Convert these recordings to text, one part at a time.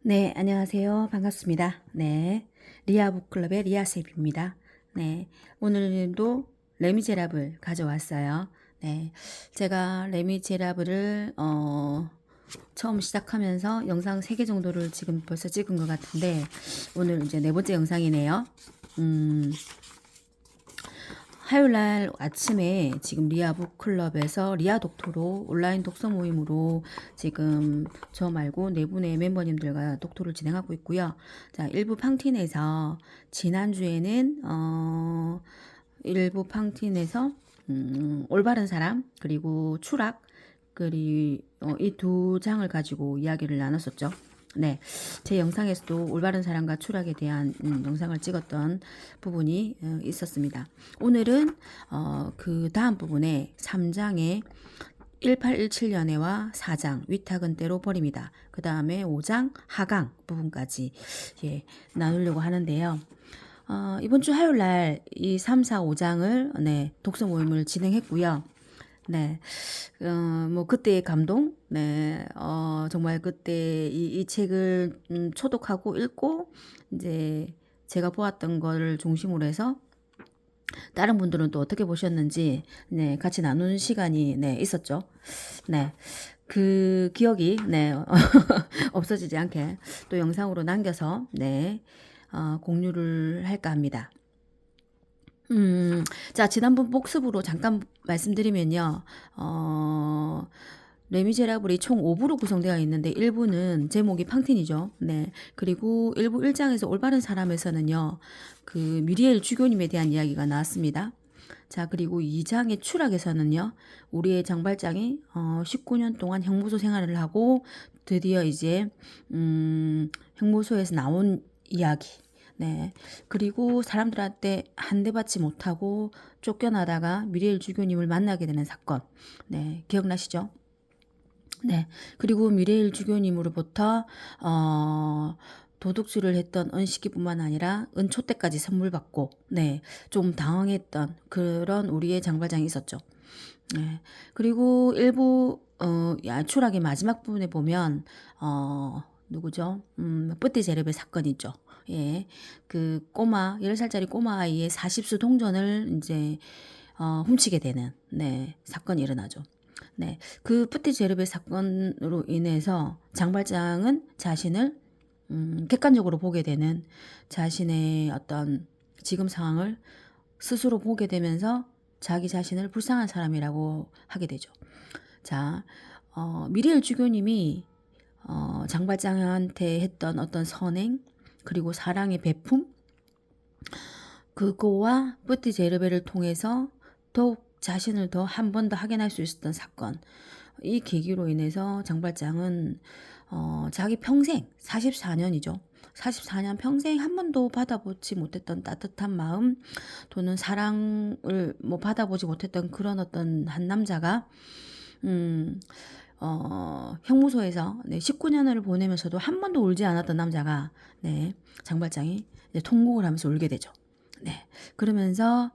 네, 안녕하세요. 반갑습니다. 네, 리아 북클럽의 리아쌤입니다. 네, 오늘도 레미제라블 가져왔어요. 네, 제가 레미제라블을 처음 시작하면서 영상 3개 정도를 지금 벌써 찍은 것 같은데 오늘 이제 네 번째 영상이네요. 화요일날 아침에 지금 리아 북클럽에서 리아 독토로 온라인 독서 모임으로 지금 저 말고 네 분의 멤버님들과 독토를 진행하고 있고요. 자, 일부 팡틴에서 지난주에는 일부 팡틴에서 올바른 사람 그리고 추락 그리고 이 두 장을 가지고 이야기를 나눴었죠. 네, 제 영상에서도 올바른 사랑과 추락에 대한 영상을 찍었던 부분이 있었습니다. 오늘은 그 다음 부분에 3장에 1817년에와 4장 위탁은 때로 버립니다. 그 다음에 5장 하강 부분까지 나누려고 하는데요. 이번 주 화요일 날 이 3, 4, 5장을 독서 모임을 진행했고요. 네, 뭐 그때의 감동, 정말 그때 이 책을 초독하고 읽고 이제 제가 보았던 거를 중심으로 해서 다른 분들은 또 어떻게 보셨는지 같이 나누는 시간이 있었죠. 네. 그 기억이 없어지지 않게 또 영상으로 남겨서 공유를 할까 합니다. 자, 지난번 복습으로 잠깐 말씀드리면요. 레미제라블이 총 5부로 구성되어 있는데 1부는 제목이 팡틴이죠. 네. 그리고 1부 1장에서 올바른 사람에서는요. 그 미리엘 주교님에 대한 이야기가 나왔습니다. 자, 그리고 2장의 추락에서는요. 우리의 장발장이 19년 동안 형무소 생활을 하고 드디어 이제 형무소에서 나온 이야기. 네. 그리고 사람들한테 한 대 받지 못하고 쫓겨나다가 미리엘 주교님을 만나게 되는 사건. 네. 기억나시죠? 네. 그리고 미래일 주교님으로부터 도둑질을 했던 은식이뿐만 아니라 은초 때까지 선물 받고 좀 당황했던 그런 우리의 장발장이 있었죠. 네. 그리고 일부 추락의 마지막 부분에 보면 누구죠? 뿌띠 제르베 사건이 있죠. 예. 그 꼬마 10살짜리 꼬마 아이의 40수 동전을 이제 훔치게 되는 사건이 일어나죠. 네, 그 뿌띠 제르베 사건으로 인해서 장발장은 자신을 객관적으로 보게 되는 자신의 어떤 지금 상황을 스스로 보게 되면서 자기 자신을 불쌍한 사람이라고 하게 되죠. 자, 미리엘 주교님이 장발장한테 했던 어떤 선행 그리고 사랑의 베품 그거와 뿌띠 제르베를 통해서 더욱 자신을 더 한 번 더 확인할 수 있었던 사건. 이 계기로 인해서 장발장은 자기 평생 44년이죠. 44년 평생 한 번도 받아보지 못했던 따뜻한 마음 또는 사랑을 뭐 받아보지 못했던 그런 어떤 한 남자가 형무소에서 19년을 보내면서도 한 번도 울지 않았던 남자가 장발장이 통곡을 하면서 울게 되죠. 네. 그러면서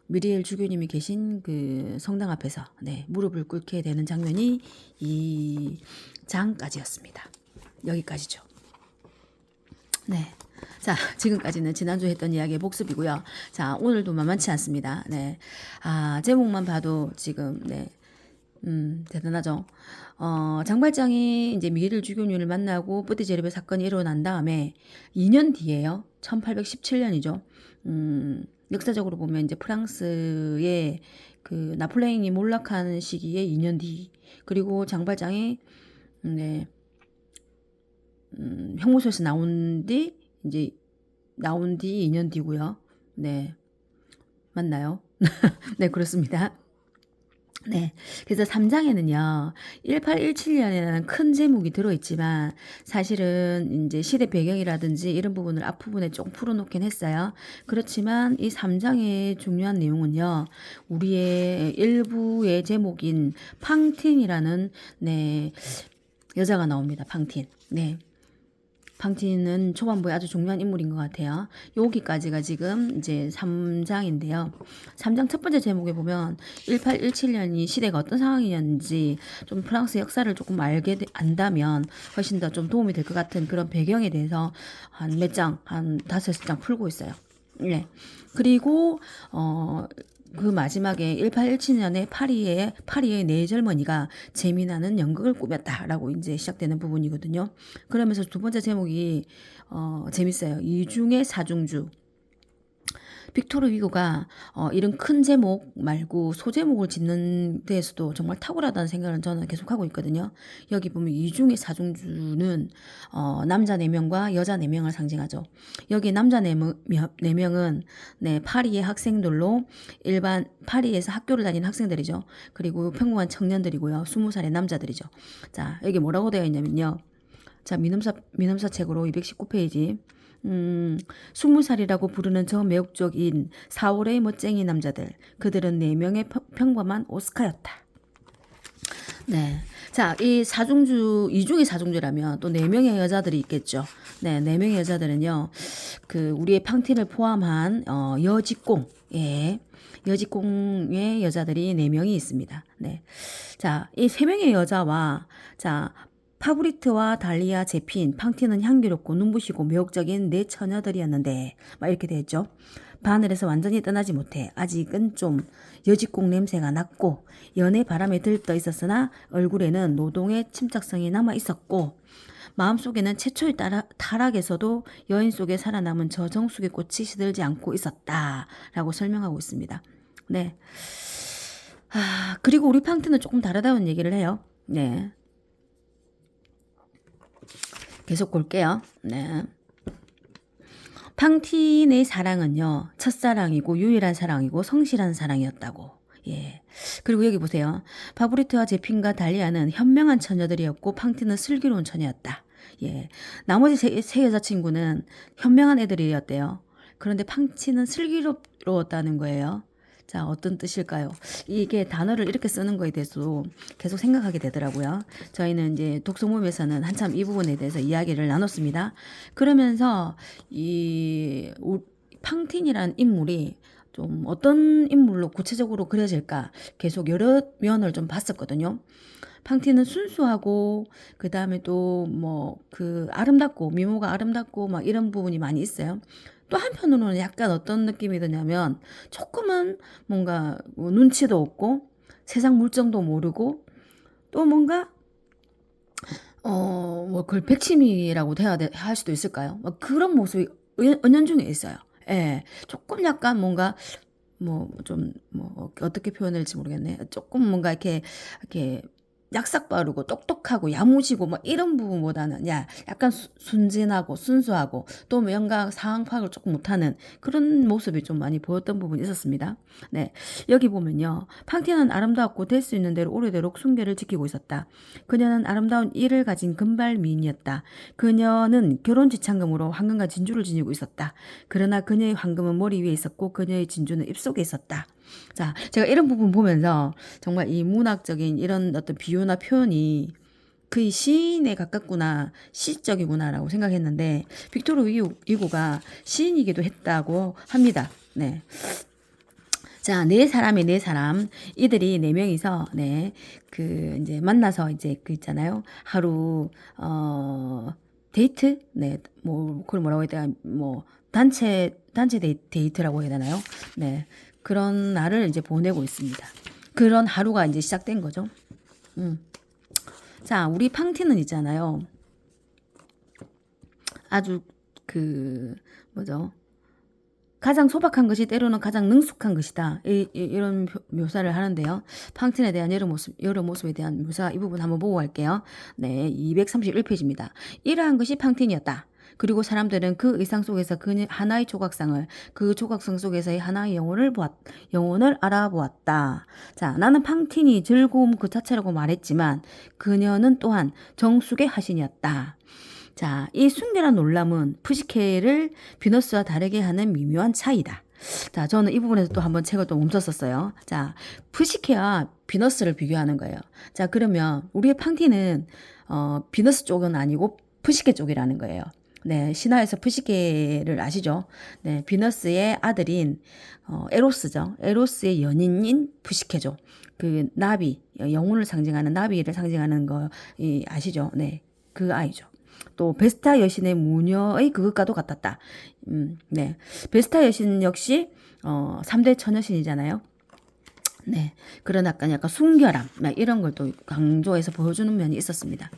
미리엘 주교님이 계신 그 성당 앞에서 무릎을 꿇게 되는 장면이 이 장까지였습니다. 여기까지죠. 네. 자, 지금까지는 지난주에 했던 이야기의 복습이고요. 자, 오늘도 만만치 않습니다. 네. 제목만 봐도 지금, 대단하죠. 장발장이 이제 미리엘 주교님을 만나고 뿌띠 제르베 사건이 일어난 다음에 2년 뒤에요. 1817년이죠. 역사적으로 보면 이제 프랑스의 그 나폴레옹이 몰락한 시기에 2년 뒤. 그리고 장발장이 형무소에서 나온 뒤 2년 뒤고요. 네. 맞나요? 네, 그렇습니다. 네. 그래서 3장에는요, 1817년이라는 큰 제목이 들어있지만, 사실은 이제 시대 배경이라든지 이런 부분을 앞부분에 좀 풀어놓긴 했어요. 그렇지만 이 3장의 중요한 내용은요, 우리의 일부의 제목인 팡틴이라는, 여자가 나옵니다. 팡틴. 네. 팡티는 초반부에 아주 중요한 인물인 것 같아요. 여기까지가 지금 이제 3장인데요. 3장 첫 번째 제목에 보면 1817년이 시대가 어떤 상황이었는지 좀 프랑스 역사를 조금 안다면 훨씬 더 좀 도움이 될 것 같은 그런 배경에 대해서 한 몇 장, 한 5장 풀고 있어요. 네. 그리고 그 마지막에 1817년에 파리의 네 젊은이가 재미나는 연극을 꾸몄다라고 이제 시작되는 부분이거든요. 그러면서 두 번째 제목이 재밌어요. 이중의 사중주. 빅토르 위고가 이런 큰 제목 말고 소제목을 짓는 데에서도 정말 탁월하다는 생각을 저는 계속하고 있거든요. 여기 보면 이중의 사중주는 남자 4명과 여자 4명을 상징하죠. 여기 남자 4명은 네, 파리의 학생들로 일반 파리에서 학교를 다니는 학생들이죠. 그리고 평범한 청년들이고요. 20살의 남자들이죠. 자, 여기 뭐라고 되어 있냐면요. 자, 민음사 책으로 219페이지. 20살이라고 부르는 저 매혹적인 4월의 멋쟁이 남자들. 그들은 4명의 평범한 오스카였다. 네. 자, 이중의 사중주라면 또 4명의 여자들이 있겠죠. 네, 4명의 여자들은요, 우리의 팡틴을 포함한, 여직공, 예. 여직공의 여자들이 4명이 있습니다. 네. 자, 이 3명의 여자와, 자, 파브리트와 달리아, 제핀, 팡틴은 향기롭고 눈부시고 매혹적인 4처녀들이었는데 막 이렇게 되었죠. 바늘에서 완전히 떠나지 못해 아직은 좀 여직공 냄새가 났고 연애 바람에 들떠 있었으나 얼굴에는 노동의 침착성이 남아 있었고 마음속에는 최초의 타락에서도 여인 속에 살아남은 저 정숙의 꽃이 시들지 않고 있었다라고 설명하고 있습니다. 네. 그리고 우리 팡틴은 조금 다르다는 얘기를 해요. 네. 계속 볼게요. 네. 팡틴의 사랑은요, 첫사랑이고 유일한 사랑이고 성실한 사랑이었다고. 예. 그리고 여기 보세요. 파브리트와 제핀과 달리아는 현명한 처녀들이었고 팡틴은 슬기로운 처녀였다. 예. 나머지 세 여자친구는 현명한 애들이었대요. 그런데 팡틴은 슬기로웠다는 거예요. 자, 어떤 뜻일까요? 이게 단어를 이렇게 쓰는 거에 대해서 계속 생각하게 되더라고요. 저희는 이제 독서 모임에서는 한참 이 부분에 대해서 이야기를 나눴습니다. 그러면서 팡틴이라는 인물이 좀 어떤 인물로 구체적으로 그려질까 계속 여러 면을 좀 봤었거든요. 팡틴은 순수하고 그 다음에 또 아름답고 미모가 아름답고 막 이런 부분이 많이 있어요. 또 한편으로는 약간 어떤 느낌이 드냐면 조금은 뭔가 눈치도 없고 세상 물정도 모르고 또 뭔가 그걸 백치미라고 할 수도 있을까요? 그런 모습이 은연중에 있어요. 예, 조금 약간 뭔가 어떻게 표현할지 모르겠네. 조금 뭔가 이렇게 약삭 빠르고 똑똑하고 야무지고 이런 부분보다는 약간 순진하고 순수하고 또 뭔가 상황 파악을 조금 못하는 그런 모습이 좀 많이 보였던 부분이 있었습니다. 네, 여기 보면요. 팡틴은 아름다웠고 될 수 있는 대로 오래도록 순결을 지키고 있었다. 그녀는 아름다운 이를 가진 금발 미인이었다. 그녀는 결혼 지참금으로 황금과 진주를 지니고 있었다. 그러나 그녀의 황금은 머리 위에 있었고 그녀의 진주는 입속에 있었다. 자, 제가 이런 부분 보면서 정말 이 문학적인 이런 어떤 비유나 표현이 거의 시인에 가깝구나, 시적이구나라고 생각했는데 빅토르 위고가 시인이기도 했다고 합니다. 네. 자, 네 사람. 이들이 4명이서, 이제 만나서 이제 있잖아요. 하루, 데이트? 네, 그걸 뭐라고 해야 되나, 단체 데이트라고 해야 되나요? 네. 그런 날을 이제 보내고 있습니다. 그런 하루가 이제 시작된 거죠. 자, 우리 팡틴은 있잖아요. 아주 가장 소박한 것이 때로는 가장 능숙한 것이다. 이런 묘사를 하는데요. 팡틴에 대한 여러 모습에 대한 묘사 이 부분 한번 보고 갈게요. 네, 231페이지입니다. 이러한 것이 팡틴이었다. 그리고 사람들은 그 의상 속에서 하나의 조각상을, 그 조각상 속에서의 하나의 영혼을 알아보았다. 자, 나는 팡틴이 즐거움 그 자체라고 말했지만 그녀는 또한 정숙의 화신이었다. 자, 이 순결한 놀람은 푸시케를 비너스와 다르게 하는 미묘한 차이다. 자, 저는 이 부분에서 또 한번 책을 또 멈췄었어요. 자, 푸시케와 비너스를 비교하는 거예요. 자, 그러면 우리의 팡틴은 비너스 쪽은 아니고 푸시케 쪽이라는 거예요. 네, 신화에서 푸시케를 아시죠? 네, 비너스의 아들인 에로스죠. 에로스의 연인인 푸시케죠. 그 나비, 영혼을 상징하는 나비를 상징하는 거 아시죠? 네, 그 아이죠. 또 베스타 여신의 무녀의 그것과도 같았다. 네, 베스타 여신 역시 3대 처녀신이잖아요. 네, 그런 약간 순결함 이런 걸 또 강조해서 보여주는 면이 있었습니다.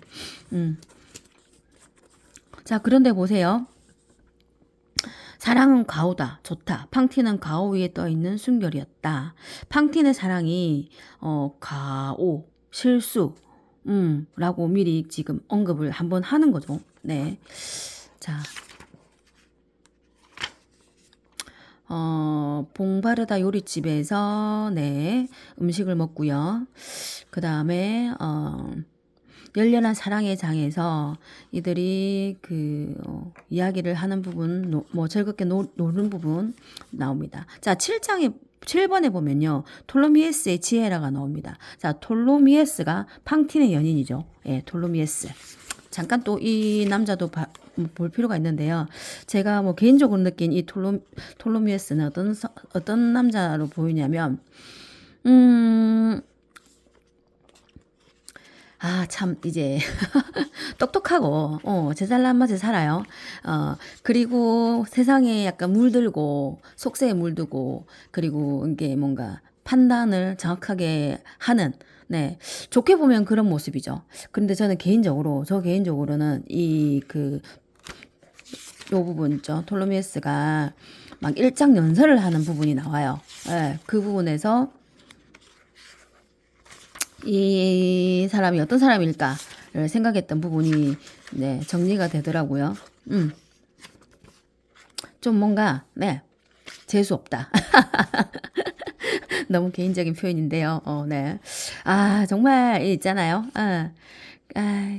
자, 그런데 보세요. 사랑은 가오다, 좋다. 팡티는 가오 위에 떠 있는 순결이었다. 팡틴의 사랑이 가오, 실수, 라고 미리 지금 언급을 한번 하는 거죠. 네, 자, 봉바르다 요리집에서 네 음식을 먹고요. 그 다음에 열렬한 사랑의 장에서 이들이 그 이야기를 하는 부분, 뭐 즐겁게 노는 부분 나옵니다. 자, 7번에 보면요. 톨로미에스의 지혜라가 나옵니다. 자, 톨로미에스가 팡틴의 연인이죠. 예, 톨로미에스. 잠깐 또 이 남자도 볼 필요가 있는데요. 제가 뭐 개인적으로 느낀 이 톨로미에스는 어떤 남자로 보이냐면, 참, 이제, 똑똑하고, 제잘난 맛에 살아요. 그리고 세상에 약간 물들고, 속세에 물들고, 그리고 이게 뭔가 판단을 정확하게 하는, 네. 좋게 보면 그런 모습이죠. 그런데 저 개인적으로는 요 부분 있죠. 톨로미에스가 막 일장연설을 하는 부분이 나와요. 네, 그 부분에서 이 사람이 어떤 사람일까를 생각했던 부분이 네, 정리가 되더라고요. 좀 뭔가 네, 재수 없다. 너무 개인적인 표현인데요. 네. 정말 있잖아요.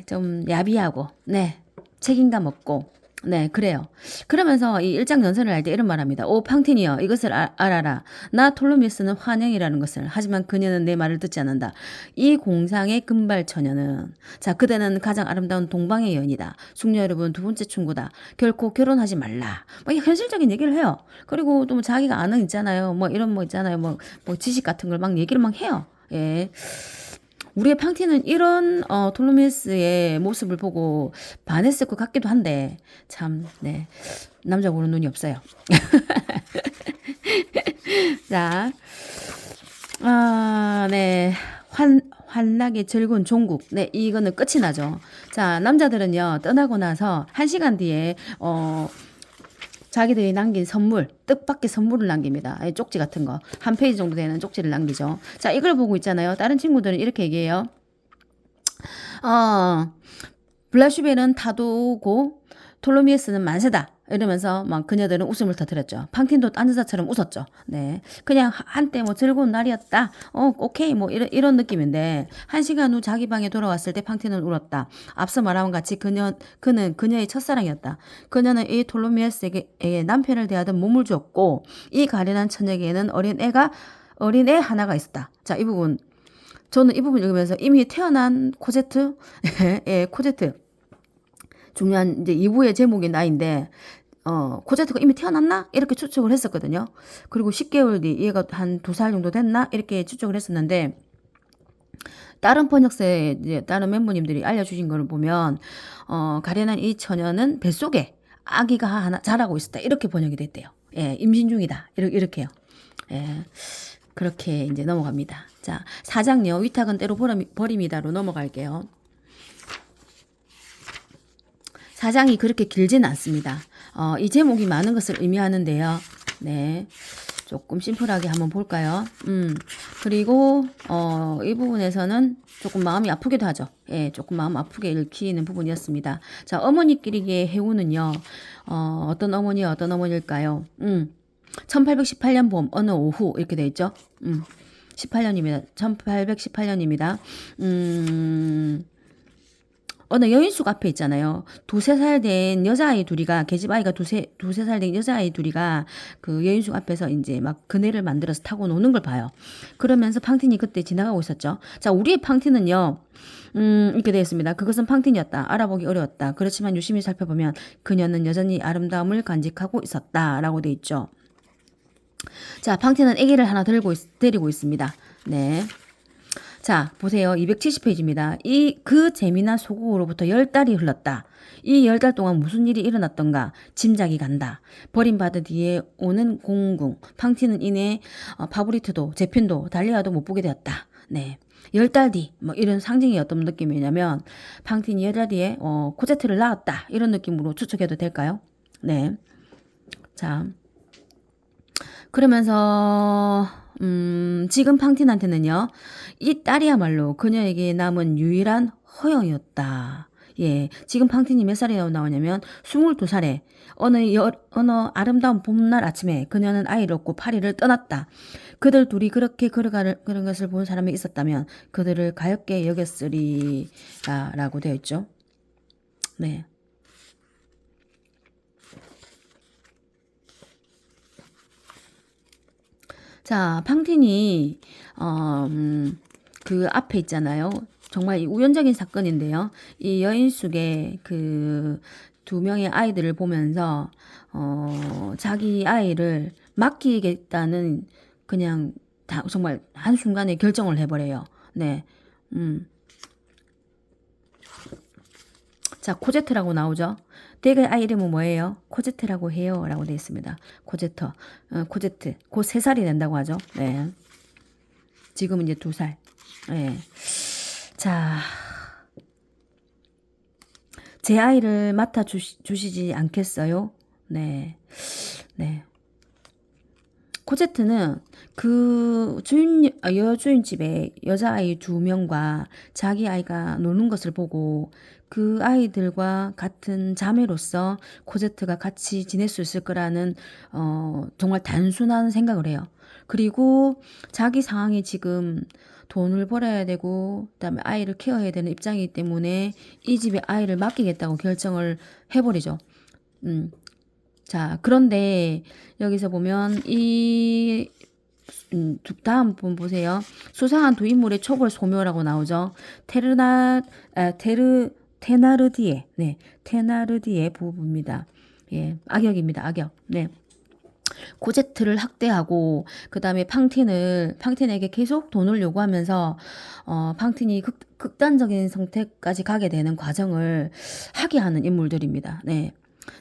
좀 야비하고 네. 책임감 없고 네, 그래요. 그러면서 이 일장 연설을 할 때 이런 말합니다. 오 팡틴이여 이것을 알아라. 나 톨로미스는 환영이라는 것을. 하지만 그녀는 내 말을 듣지 않는다. 이 공상의 금발 처녀는 자 그대는 가장 아름다운 동방의 여인이다. 숙녀 여러분 두 번째 충고다. 결코 결혼하지 말라. 뭐 현실적인 얘기를 해요. 그리고 또 뭐 자기가 아는 있잖아요. 뭐 이런 뭐 있잖아요. 뭐 지식 같은 걸 막 얘기를 막 해요. 예. 우리의 팡티는 이런 톨로미스의 모습을 보고 반했을 것 같기도 한데 참 네. 남자 보는 눈이 없어요. 자, 네. 환락의 즐거운 종국. 네, 이거는 끝이 나죠. 자, 남자들은요, 떠나고 나서 1시간 뒤에, 자기들이 남긴 선물, 뜻밖의 선물을 남깁니다. 쪽지 같은 거. 한 페이지 정도 되는 쪽지를 남기죠. 자, 이걸 보고 있잖아요. 다른 친구들은 이렇게 얘기해요. 블라슈베는 타도고, 톨로미에스는 만세다. 이러면서 막 그녀들은 웃음을 터뜨렸죠. 팡틴도 딴 여자처럼 웃었죠. 네. 그냥 한때 뭐 즐거운 날이었다. 오케이. 뭐 이런 느낌인데 1시간 후 자기 방에 돌아왔을 때 팡틴은 울었다. 앞서 말한 같이 그는 그녀의 첫사랑이었다. 그녀는 이 톨로미에스에게 남편을 대하던 몸을 주었고 이 가련한 처녀에게는 어린애 하나가 있었다. 자, 이 부분 저는 이 부분 읽으면서 이미 태어난 코제트 예, 코제트 중요한 이제 2부의 제목인 나이인데 코제트가 이미 태어났나? 이렇게 추측을 했었거든요. 그리고 10개월 뒤 얘가 한 2살 정도 됐나? 이렇게 추측을 했었는데 다른 번역서에 이제 다른 멤버님들이 알려주신 거를 보면 가련한 이 처녀는 뱃속에 아기가 하나 자라고 있었다. 이렇게 번역이 됐대요. 예, 임신 중이다. 이렇게요. 예. 그렇게 이제 넘어갑니다. 자, 4장요. 위탁은 때로 버림이다로 넘어갈게요. 4장이 그렇게 길지는 않습니다. 이 제목이 많은 것을 의미하는데요. 네. 조금 심플하게 한번 볼까요? 그리고, 이 부분에서는 조금 마음이 아프기도 하죠. 예, 조금 마음 아프게 읽히는 부분이었습니다. 자, 어머니끼리의 해우는요, 어떤 어머니일까요? 1818년 봄, 어느 오후, 이렇게 돼 있죠? 18년입니다. 1818년입니다. 어느 여인숙 앞에 있잖아요. 2~3살 된 여자아이 둘이가, 계집 아이가 2~3살 된 여자아이 둘이가 그 여인숙 앞에서 이제 막 그네를 만들어서 타고 노는 걸 봐요. 그러면서 팡틴이 그때 지나가고 있었죠. 자, 우리의 팡틴은요, 이렇게 되어 있습니다. 그것은 팡틴이었다. 알아보기 어려웠다. 그렇지만 유심히 살펴보면 그녀는 여전히 아름다움을 간직하고 있었다. 라고 되어 있죠. 자, 팡틴은 아기를 하나 데리고 있습니다. 네. 자, 보세요. 270페이지입니다. 그 재미난 소국으로부터 10달이 흘렀다. 이 10달 동안 무슨 일이 일어났던가 짐작이 간다. 버림받은 뒤에 오는 공궁. 팡틴은 이내 파브리트도 제핀도 달리아도 못 보게 되었다. 네. 10달 뒤, 뭐 이런 상징이 어떤 느낌이냐면 팡틴이 10달 뒤에 코제트를 낳았다. 이런 느낌으로 추측해도 될까요? 네. 자, 그러면서 지금 팡틴한테는요, 이 딸이야말로 그녀에게 남은 유일한 허영이었다. 예, 지금 팡틴이 몇 살이 나오냐면 22살에 어느 아름다운 봄날 아침에 그녀는 아이를 얻고 파리를 떠났다. 그들 둘이 그렇게 걸어가는 그런 것을 본 사람이 있었다면 그들을 가엾게 여겼으리라라고 되어 있죠. 네. 자, 팡틴이 그 앞에 있잖아요. 정말 우연적인 사건인데요. 이 여인숙의 그 두 명의 아이들을 보면서 자기 아이를 맡기겠다는 그냥 정말 한순간에 결정을 해버려요. 네. 자, 코제트라고 나오죠. 댁의 아이 이름은 뭐예요? 코제트라고 해요. 라고 되어 있습니다. 코제트. 곧 3살이 된다고 하죠. 네. 지금은 이제 2살. 네. 자, 제 아이를 맡아주시지 않겠어요? 네. 네. 코제트는 그 여주인 집에 여자아이 2명과 자기 아이가 노는 것을 보고 그 아이들과 같은 자매로서 코제트가 같이 지낼 수 있을 거라는 정말 단순한 생각을 해요. 그리고 자기 상황이 지금 돈을 벌어야 되고 그다음에 아이를 케어해야 되는 입장이기 때문에 이 집에 아이를 맡기겠다고 결정을 해버리죠. 자, 그런데 여기서 보면 다음 분 보세요. 수상한 두 인물의 초벌 소묘라고 나오죠. 테나르디에, 네, 테나르디에 부부입니다. 예, 악역입니다. 악역. 네. 코제트를 학대하고 그다음에 팡틴에게 계속 돈을 요구하면서 팡틴이 극단적인 선택까지 가게 되는 과정을 하게 하는 인물들입니다. 네.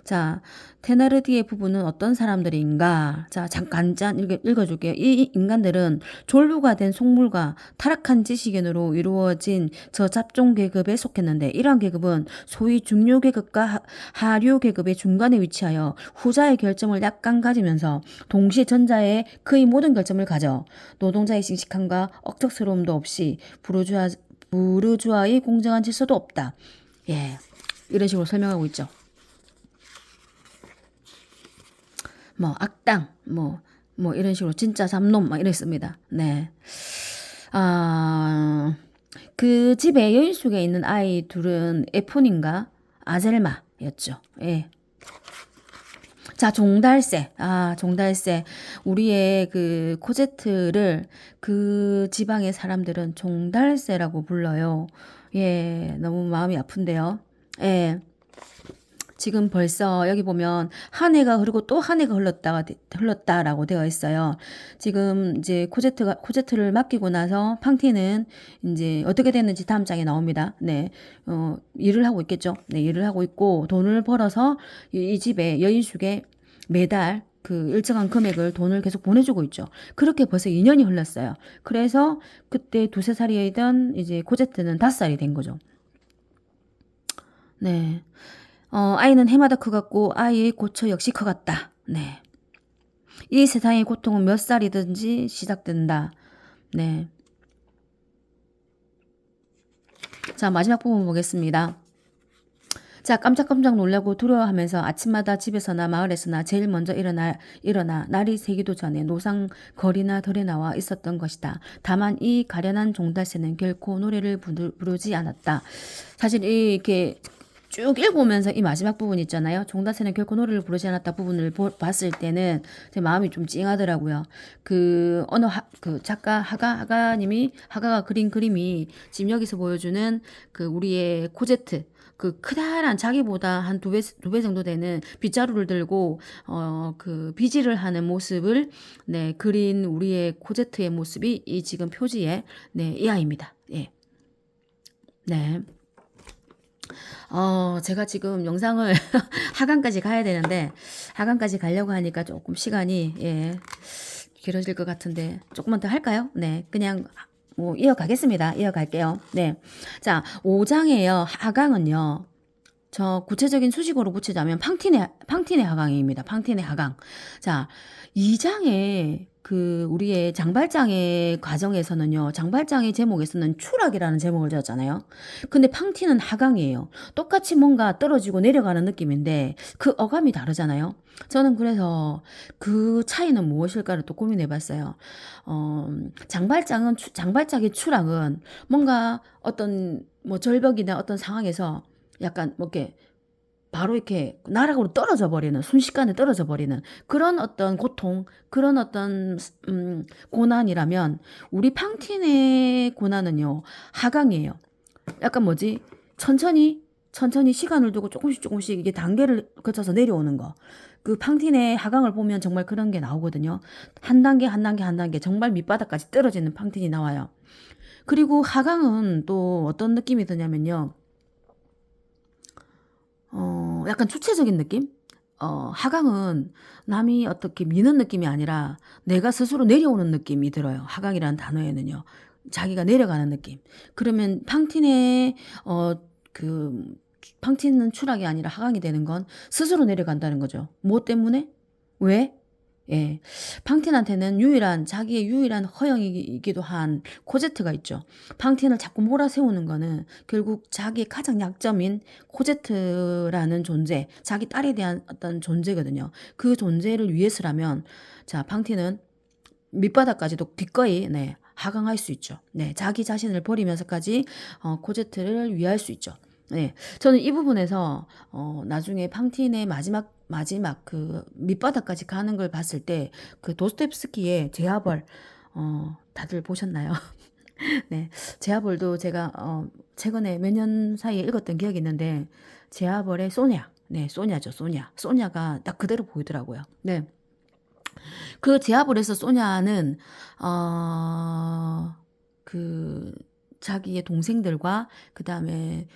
자, 테나르디의 부부는 어떤 사람들인가? 자, 잠깐 읽어줄게요. 이 인간들은 졸부가 된 속물과 타락한 지식인으로 이루어진 저잡종 계급에 속했는데 이러한 계급은 소위 중류 계급과 하류 계급의 중간에 위치하여 후자의 결점을 약간 가지면서 동시에 전자의 거의 모든 결점을 가져 노동자의 씩씩함과 억척스러움도 없이 부르주아의 공정한 질서도 없다. 예, 이런 식으로 설명하고 있죠. 뭐 악당 뭐 이런 식으로 진짜 잡놈 막 이랬습니다. 네. 그 집에 여인 속에 있는 아이 둘은 에폰인가 아젤마였죠. 예. 자, 종달새. 종달새. 우리의 그 코제트를 그 지방의 사람들은 종달새라고 불러요. 예, 너무 마음이 아픈데요. 예. 지금 벌써 여기 보면 한 해가 흐르고 또 한 해가 흘렀다라고 되어 있어요. 지금 이제 코제트를 맡기고 나서 팡티는 이제 어떻게 됐는지 다음 장에 나옵니다. 네. 일을 하고 있겠죠. 네, 일을 하고 있고 돈을 벌어서 이 집에 여인숙에 매달 그 일정한 금액을 돈을 계속 보내주고 있죠. 그렇게 벌써 2년이 흘렀어요. 그래서 그때 2~3살이던 이제 코제트는 5살이 된 거죠. 네. 아이는 해마다 커갔고 아이의 고초 역시 커갔다. 네. 이 세상의 고통은 몇 살이든지 시작된다. 네. 자, 마지막 부분 보겠습니다. 자, 깜짝깜짝 놀라고 두려워하면서 아침마다 집에서나 마을에서나 제일 먼저 일어나 날이 새기도 전에 노상거리나 덜에 나와 있었던 것이다. 다만 이 가련한 종달새는 결코 노래를 부르지 않았다. 사실 이렇게 쭉 읽으면서 이 마지막 부분 있잖아요. 종다새는 결코 노래를 부르지 않았다 부분을 봤을 때는 제 마음이 좀 찡하더라고요. 그 작가 하가가 그린 그림이 지금 여기서 보여주는 그 우리의 코제트, 그 크다란 자기보다 한 두 배 정도 되는 빗자루를 들고 그 비지를 하는 모습을 네 그린 우리의 코제트의 모습이 이 지금 표지에 네 이 아이입니다. 예. 네. 제가 지금 영상을 하강까지 가야 되는데, 하강까지 가려고 하니까 조금 시간이, 예, 길어질 것 같은데, 조금만 더 할까요? 네, 그냥, 뭐, 이어가겠습니다. 이어갈게요. 네. 자, 5장에요. 하강은요, 저 구체적인 수식어로 붙이자면 팡틴의 하강입니다. 팡틴의 하강. 자, 2장에 그 우리의 장발장의 과정에서는요. 장발장의 제목에서는 추락이라는 제목을 지었잖아요. 근데 팡틴은 하강이에요. 똑같이 뭔가 떨어지고 내려가는 느낌인데 그 어감이 다르잖아요. 저는 그래서 그 차이는 무엇일까를 또 고민해 봤어요. 장발장의 추락은 뭔가 어떤 뭐 절벽이나 어떤 상황에서 약간 뭐 이렇게 바로 이렇게 나락으로 떨어져 버리는, 순식간에 떨어져 버리는 그런 어떤 고통, 그런 어떤 고난이라면 우리 팡틴의 고난은요 하강이에요. 약간 뭐지? 천천히 시간을 두고 조금씩 이게 단계를 거쳐서 내려오는 거. 그 팡틴의 하강을 보면 정말 그런 게 나오거든요. 한 단계 정말 밑바닥까지 떨어지는 팡틴이 나와요. 그리고 하강은 또 어떤 느낌이 드냐면요. 약간 주체적인 느낌? 하강은 남이 어떻게 미는 느낌이 아니라 내가 스스로 내려오는 느낌이 들어요. 하강이라는 단어에는요. 자기가 내려가는 느낌. 그러면 그, 팡틴은 추락이 아니라 하강이 되는 건 스스로 내려간다는 거죠. 뭐 때문에? 왜? 예. 팡틴한테는 자기의 유일한 허영이기도 한 코제트가 있죠. 팡틴을 자꾸 몰아세우는 거는 결국 자기의 가장 약점인 코제트라는 존재, 자기 딸에 대한 어떤 존재거든요. 그 존재를 위해서라면, 자, 팡틴은 밑바닥까지도 기꺼이, 네, 하강할 수 있죠. 네, 자기 자신을 버리면서까지, 코제트를 위할 수 있죠. 네, 저는 이 부분에서 나중에 팡틴의 마지막 그 밑바닥까지 가는 걸 봤을 때 그 도스토옙스키의 제아벌 다들 보셨나요? 네, 제아벌도 제가 최근에 몇 년 사이에 읽었던 기억이 있는데 제아벌의 소냐, 네, 소냐죠, 소냐가 딱 그대로 보이더라고요. 네, 그 제아벌에서 소냐는 그 자기의 동생들과 그다음에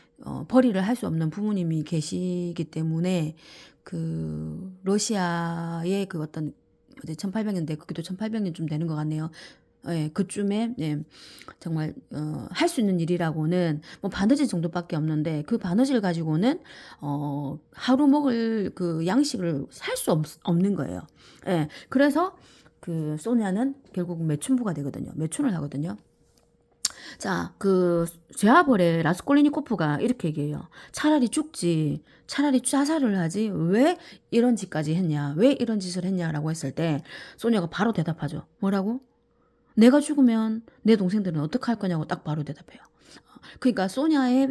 벌이를 할 수 없는 부모님이 계시기 때문에 그 러시아의 그 어떤 1800년대 그게도 1800년쯤 되는 것 같네요. 예, 그쯤에 예, 정말 할 수 있는 일이라고는 뭐 바느질 정도밖에 없는데 그 바느질 가지고는 하루 먹을 그 양식을 살 수 없는 거예요. 예, 그래서 그 소냐는 결국 매춘부가 되거든요. 매춘을 하거든요. 자, 그 제아벌의 라스콜리니코프가 이렇게 얘기해요. 차라리 자살을 하지 왜 이런 짓까지 했냐, 왜 이런 짓을 했냐라고 했을 때 소녀가 바로 대답하죠. 뭐라고? 내가 죽으면 내 동생들은 어떻게 할 거냐고 딱 바로 대답해요. 그러니까 소냐의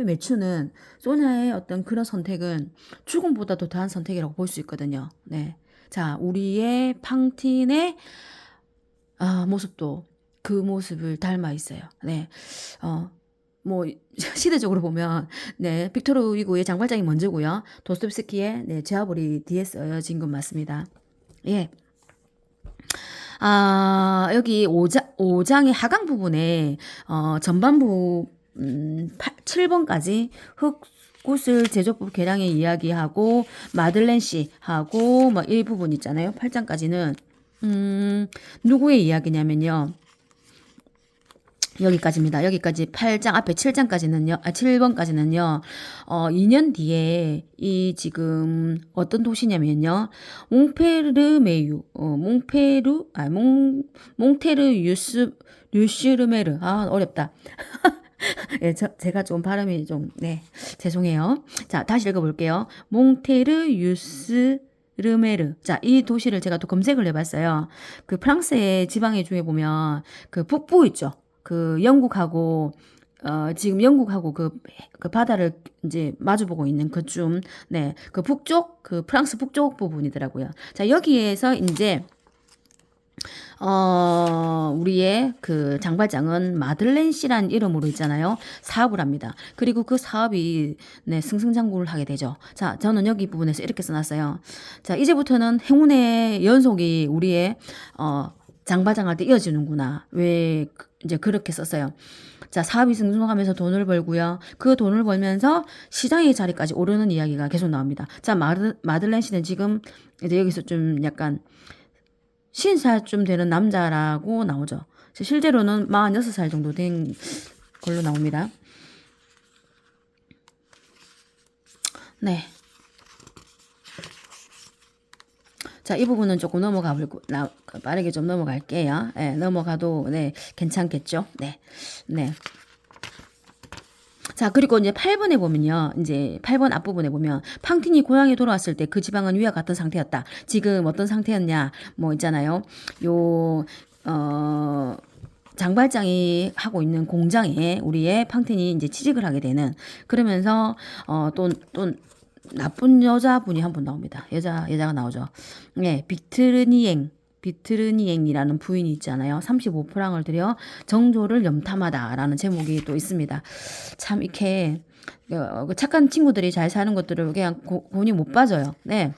어떤 그런 선택은 죽음보다도 더한 선택이라고 볼 수 있거든요. 네. 자, 우리의 팡틴의 모습도 그 모습을 닮아 있어요. 네. 뭐 시대적으로 보면 네, 빅토르 위고의 장발장이 먼저고요. 도스토옙스키의 네, 제아벌이 뒤에 쓰여진 건 맞습니다. 예. 여기 5장의 하강 부분에 전반부 7번까지 흙구슬 제조법 개량의 이야기하고 마들렌 씨하고 뭐 이 부분 있잖아요. 8장까지는 누구의 이야기냐면요. 여기까지입니다. 여기까지 8장 앞에 7번까지는요. 2년 뒤에 이 지금 어떤 도시냐면요. 몽테르 유스르메르. 어렵다. 예, 제가 좀 발음이 좀, 네, 죄송해요. 자, 다시 읽어볼게요. 몽테르 유스르메르. 자, 이 도시를 제가 또 검색을 해봤어요. 그 프랑스의 지방의 중에 보면 그 북부 있죠. 그 영국하고 지금 영국하고 그 바다를 이제 마주보고 있는 그쯤, 네, 그 북쪽, 그 프랑스 북쪽 부분이더라고요. 자, 여기에서 이제 우리의 그 장발장은 마들렌 씨란 이름으로 있잖아요. 사업을 합니다. 그리고 그 사업이 네, 승승장구를 하게 되죠. 자, 저는 여기 부분에서 이렇게 써놨어요. 자, 이제부터는 행운의 연속이 우리의 장발장한테 이어지는구나. 왜 이제 그렇게 썼어요. 자, 사업이 승승하면서 돈을 벌고요. 그 돈을 벌면서 시장의 자리까지 오르는 이야기가 계속 나옵니다. 자, 마들렌 씨는 지금 이제 여기서 좀 약간 50살쯤 되는 남자라고 나오죠. 실제로는 46살 정도 된 걸로 나옵니다. 네. 자, 이 부분은 조금 빠르게 좀 넘어갈게요. 네, 넘어가도, 네, 괜찮겠죠? 네. 네. 자, 그리고 이제 8번에 보면요. 이제 8번 앞부분에 보면 팡틴이 고향에 돌아왔을 때 그 지방은 위와 같은 상태였다. 지금 어떤 상태였냐? 뭐 있잖아요. 요, 장발장이 하고 있는 공장에 우리의 팡틴이 이제 취직을 하게 되는 그러면서 또 나쁜 여자분이 한 분 나옵니다. 여자가 나오죠. 네, 비트르니엥이라는 부인이 있잖아요. 35프랑을 들여 정조를 염탐하다라는 제목이 또 있습니다. 참 이렇게 착한 친구들이 잘 사는 것들을 그냥 본이 못 빠져요. 네.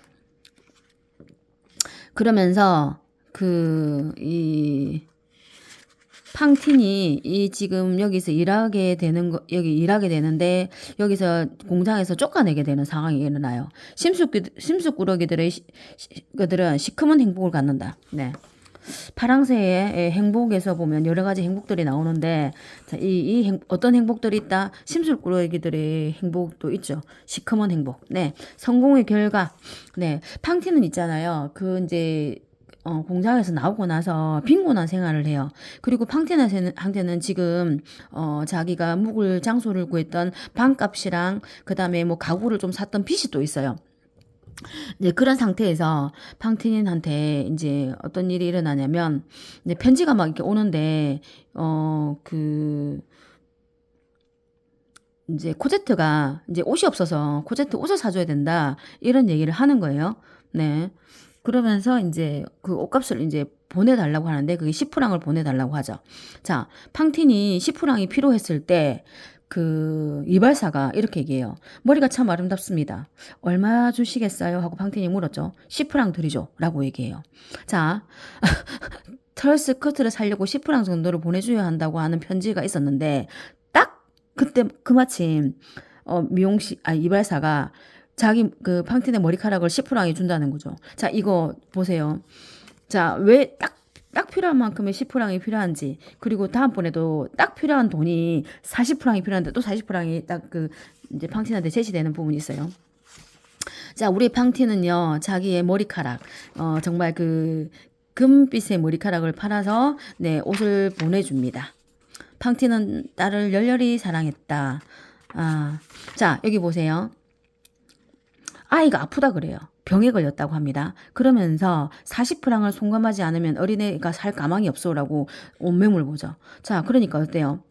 그러면서 이 팡틴이 이 지금 여기서 여기 일하게 되는데 여기서 공장에서 쫓아내게 되는 상황이 일어나요. 심수꾸러기들은 시커먼 행복을 갖는다. 네. 파랑새의 행복에서 보면 여러 가지 행복들이 나오는데 어떤 행복들이 있다? 심술꾸러기들의 행복도 있죠. 시커먼 행복. 네. 성공의 결과. 네. 팡틴은 있잖아요. 이제 공장에서 나오고 나서 빈곤한 생활을 해요. 그리고 팡틴한테는 지금 자기가 묵을 장소를 구했던 방값이랑 그다음에 뭐 가구를 좀 샀던 빚이 또 있어요. 이제 그런 상태에서 팡틴한테 이제 어떤 일이 일어나냐면 이제 편지가 막 이렇게 오는데 이제 코제트가 이제 옷이 없어서 코제트 옷을 사줘야 된다 이런 얘기를 하는 거예요. 네. 그러면서 이제 그 옷값을 이제 보내달라고 하는데 그게 10프랑을 보내달라고 하죠. 자, 팡틴이 10프랑이 필요했을 때 이발사가 이렇게 얘기해요. 머리가 참 아름답습니다. 얼마 주시겠어요? 하고 팡틴이 물었죠. 10프랑 드리죠. 라고 얘기해요. 자, 털스 커트를 살려고 10프랑 정도를 보내줘야 한다고 하는 편지가 있었는데 딱 그때 그마침 이발사가 자기 팡틴의 머리카락을 10프랑이 준다는 거죠. 자, 이거 보세요. 자, 왜 딱 필요한 만큼의 10프랑이 필요한지, 그리고 다음번에도 딱 필요한 돈이 40프랑이 필요한데 또 40프랑이 이제 팡틴한테 제시되는 부분이 있어요. 자, 우리 팡틴은요, 자기의 머리카락, 정말 금빛의 머리카락을 팔아서, 네, 옷을 보내줍니다. 팡틴은 딸을 열렬히 사랑했다. 자, 여기 보세요. 아이가 아프다 그래요. 병에 걸렸다고 합니다. 그러면서 40프랑을 송금하지 않으면 어린애가 살 가망이 없어라고 온매물 보죠. 자, 그러니까 어때요?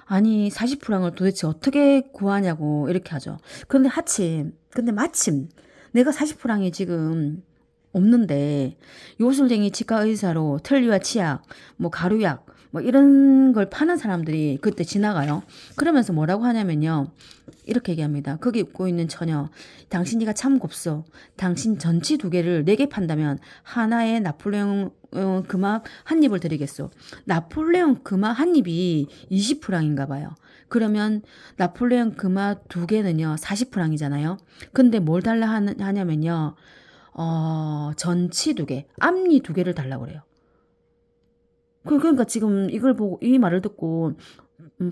아니, 40프랑을 도대체 어떻게 구하냐고 이렇게 하죠. 근데 마침 내가 40프랑이 지금 없는데 요술쟁이 치과 의사로 틀니와 치약, 뭐 가루약, 뭐 이런 걸 파는 사람들이 그때 지나가요. 그러면서 뭐라고 하냐면요. 이렇게 얘기합니다. 거기 입고 있는 처녀, 당신이가 참 곱소. 당신 전치 2개를 4개 판다면 하나에 나폴레옹 금화 한 입을 드리겠소. 나폴레옹 금화 한 입이 20프랑인가 봐요. 그러면 나폴레옹 금화 2개는요 40프랑이잖아요. 근데 뭘 달라 하냐면요. 전치 2개, 앞니 2개를 달라고 그래요. 그러니까 지금 이걸 보고 이 말을 듣고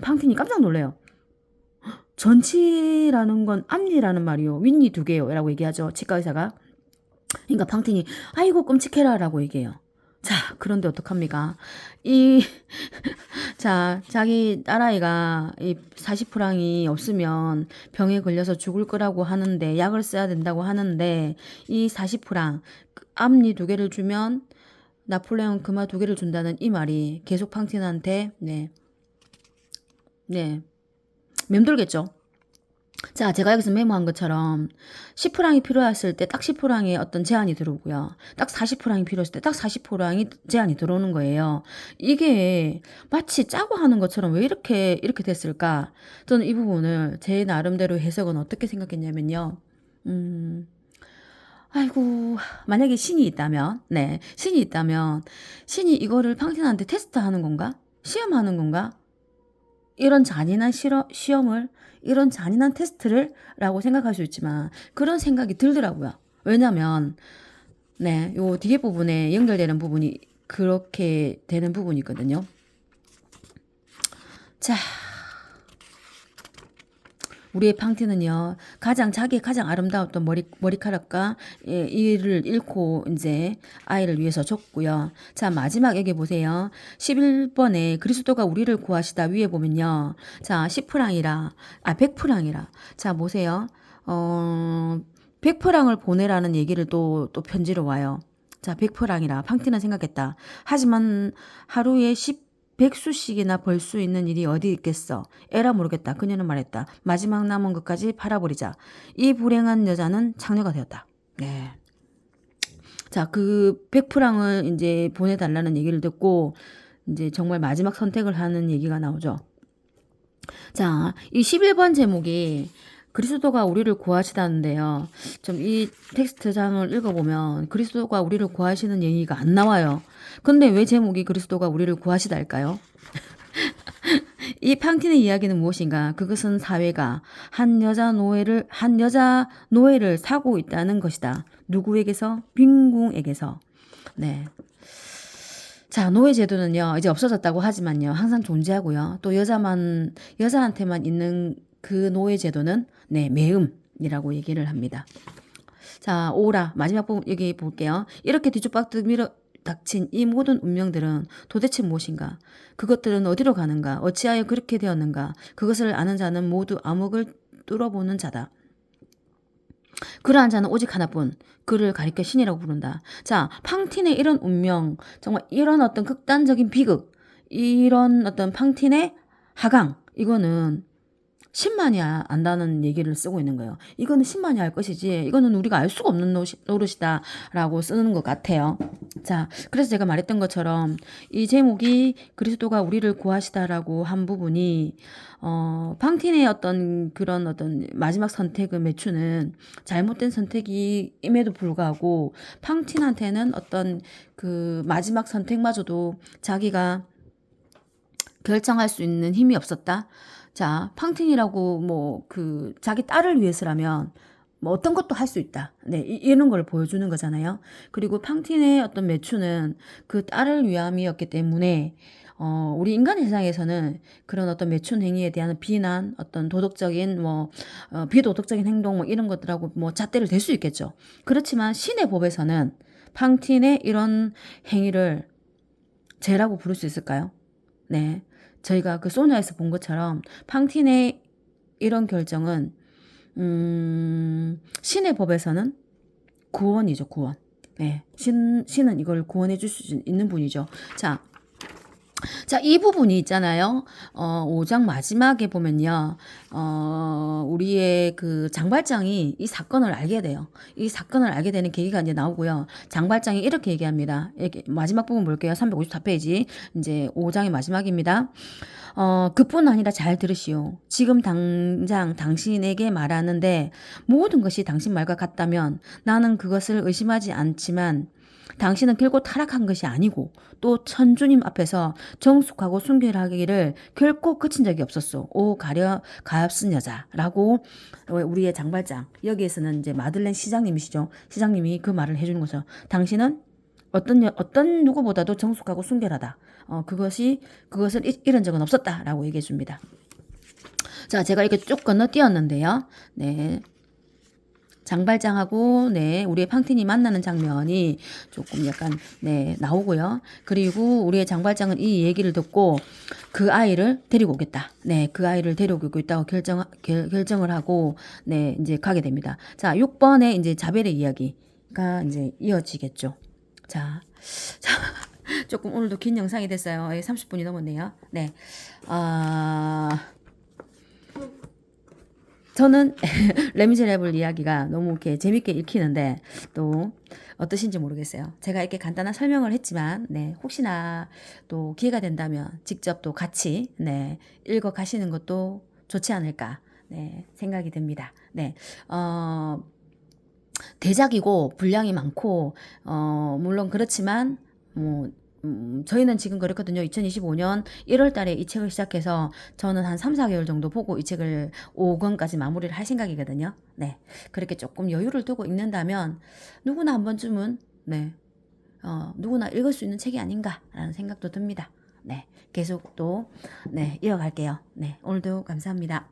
팡틴이 깜짝 놀래요. 전치라는 건 앞니라는 말이요. 윗니 2개요. 라고 얘기하죠. 치과 의사가. 그러니까 팡틴이 아이고 끔찍해라 라고 얘기해요. 자, 그런데 어떡합니까? 자, 자기 딸아이가 이 40프랑이 없으면 병에 걸려서 죽을 거라고 하는데 약을 써야 된다고 하는데 이 40프랑 앞니 2개를 주면 나폴레옹 금화 2개를 준다는 이 말이 계속 팡틴한테 네. 맴돌겠죠. 자, 제가 여기서 메모한 것처럼 10프랑이 필요했을 때 딱 10프랑의 어떤 제한이 들어오고요. 딱 40프랑이 필요했을 때 딱 40프랑이 제한이 들어오는 거예요. 이게 마치 짜고 하는 것처럼 왜 이렇게 됐을까? 저는 이 부분을 제 나름대로 해석은 어떻게 생각했냐면요. 아이고, 만약에 신이 있다면, 네, 신이 있다면, 신이 이거를 팡틴한테 테스트하는 건가? 시험하는 건가? 이런 잔인한 시험을, 이런 잔인한 테스트를 라고 생각할 수 있지만 그런 생각이 들더라고요. 왜냐면 네, 요 뒤에 부분에 연결되는 부분이 그렇게 되는 부분이 있거든요. 자, 우리의 팡티는요, 자기의 가장 아름다웠던 머리카락과 이를 잃고 이제 아이를 위해서 줬고요. 자, 마지막 여기 보세요. 11번에 그리스도가 우리를 구하시다 위에 보면요. 자, 10프랑이라, 100프랑이라. 자, 보세요. 100프랑을 보내라는 얘기를 또 편지로 와요. 자, 100프랑이라. 팡티는 생각했다. 하지만 하루에 100수씩이나 벌 수 있는 일이 어디 있겠어. 에라 모르겠다. 그녀는 말했다. 마지막 남은 것까지 팔아버리자. 이 불행한 여자는 창녀가 되었다. 네. 자, 그 100프랑을 이제 보내달라는 얘기를 듣고 이제 정말 마지막 선택을 하는 얘기가 나오죠. 자, 이 11번 제목이 그리스도가 우리를 구하시다는데요. 좀 이 텍스트장을 읽어보면 그리스도가 우리를 구하시는 얘기가 안 나와요. 근데 왜 제목이 그리스도가 우리를 구하시달까요? 이 팡틴의 이야기는 무엇인가? 그것은 사회가 한 여자 노예를 사고 있다는 것이다. 누구에게서? 빈궁에게서. 네. 자, 노예 제도는요, 이제 없어졌다고 하지만요, 항상 존재하고요. 또 여자한테만 있는 그 노예 제도는, 네, 매음이라고 얘기를 합니다. 자, 오라. 마지막 부분 여기 볼게요. 이렇게 뒤죽박죽 닥친 이 모든 운명들은 도대체 무엇인가? 그것들은 어디로 가는가? 어찌하여 그렇게 되었는가? 그것을 아는 자는 모두 암흑을 뚫어보는 자다. 그러한 자는 오직 하나뿐. 그를 가리켜 신이라고 부른다. 자, 팡틴의 이런 운명, 정말 이런 어떤 극단적인 비극, 이런 어떤 팡틴의 하강, 이거는 신만이 안다는 얘기를 쓰고 있는 거예요. 이거는 신만이 알 것이지, 이거는 우리가 알 수가 없는 노릇이다라고 쓰는 것 같아요. 자, 그래서 제가 말했던 것처럼 이 제목이 그리스도가 우리를 구하시다라고 한 부분이 팡틴의 어떤 그런 어떤 마지막 선택을 매추는 잘못된 선택임에도 불구하고 팡틴한테는 어떤 그 마지막 선택마저도 자기가 결정할 수 있는 힘이 없었다. 자, 팡틴이라고 뭐 그 자기 딸을 위해서라면 뭐 어떤 것도 할 수 있다. 네, 이런 걸 보여주는 거잖아요. 그리고 팡틴의 어떤 매추는 그 딸을 위함이었기 때문에 우리 인간 세상에서는 그런 어떤 매춘 행위에 대한 비난, 어떤 도덕적인 비도덕적인 행동 뭐 이런 것들하고 뭐 잣대를 댈 수 있겠죠. 그렇지만 신의 법에서는 팡틴의 이런 행위를 죄라고 부를 수 있을까요? 네. 저희가 그 소녀에서 본 것처럼 팡틴의 이런 결정은 신의 법에서는 구원이죠, 구원. 네. 신은 이걸 구원해 줄 수 있는 분이죠. 자, 이 부분이 있잖아요. 5장 마지막에 보면요. 우리의 그 장발장이 이 사건을 알게 돼요. 이 사건을 알게 되는 계기가 이제 나오고요. 장발장이 이렇게 얘기합니다. 이렇게 마지막 부분 볼게요. 354페이지. 이제 5장의 마지막입니다. 그뿐 아니라 잘 들으시오. 지금 당장 당신에게 말하는데 모든 것이 당신 말과 같다면 나는 그것을 의심하지 않지만 당신은 결코 타락한 것이 아니고 또 천주님 앞에서 정숙하고 순결하기를 결코 그친 적이 없었소. 오 가엾은 여자라고 우리의 장발장, 여기에서는 이제 마들렌 시장님이시죠. 시장님이 그 말을 해주는 거죠. 당신은 어떤 누구보다도 정숙하고 순결하다. 그것을 잃은 적은 없었다라고 얘기해 줍니다. 자, 제가 이렇게 쭉 건너뛰었는데요. 네. 장발장하고 네, 우리의 팡틴이 만나는 장면이 조금 약간 네, 나오고요. 그리고 우리의 장발장은 이 얘기를 듣고 그 아이를 데리고 오겠다. 네, 그 아이를 데리고 있다고 결정을 하고 네, 이제 가게 됩니다. 자, 6번에 이제 자벨의 이야기가 이제 이어지겠죠. 자, 조금 오늘도 긴 영상이 됐어요. 30분이 넘었네요. 네. 저는 레미제라블 이야기가 너무 이렇게 재밌게 읽히는데 또 어떠신지 모르겠어요. 제가 이렇게 간단한 설명을 했지만, 네, 혹시나 또 기회가 된다면 직접 또 같이, 네, 읽어 가시는 것도 좋지 않을까, 네, 생각이 듭니다. 네, 어, 대작이고 분량이 많고, 물론 그렇지만, 뭐, 저희는 지금 그렇거든요. 2025년 1월 달에 이 책을 시작해서 저는 한 3, 4개월 정도 보고 이 책을 5권까지 마무리를 할 생각이거든요. 네. 그렇게 조금 여유를 두고 읽는다면 누구나 한 번쯤은, 네, 누구나 읽을 수 있는 책이 아닌가라는 생각도 듭니다. 네. 계속 또, 네, 이어갈게요. 네. 오늘도 감사합니다.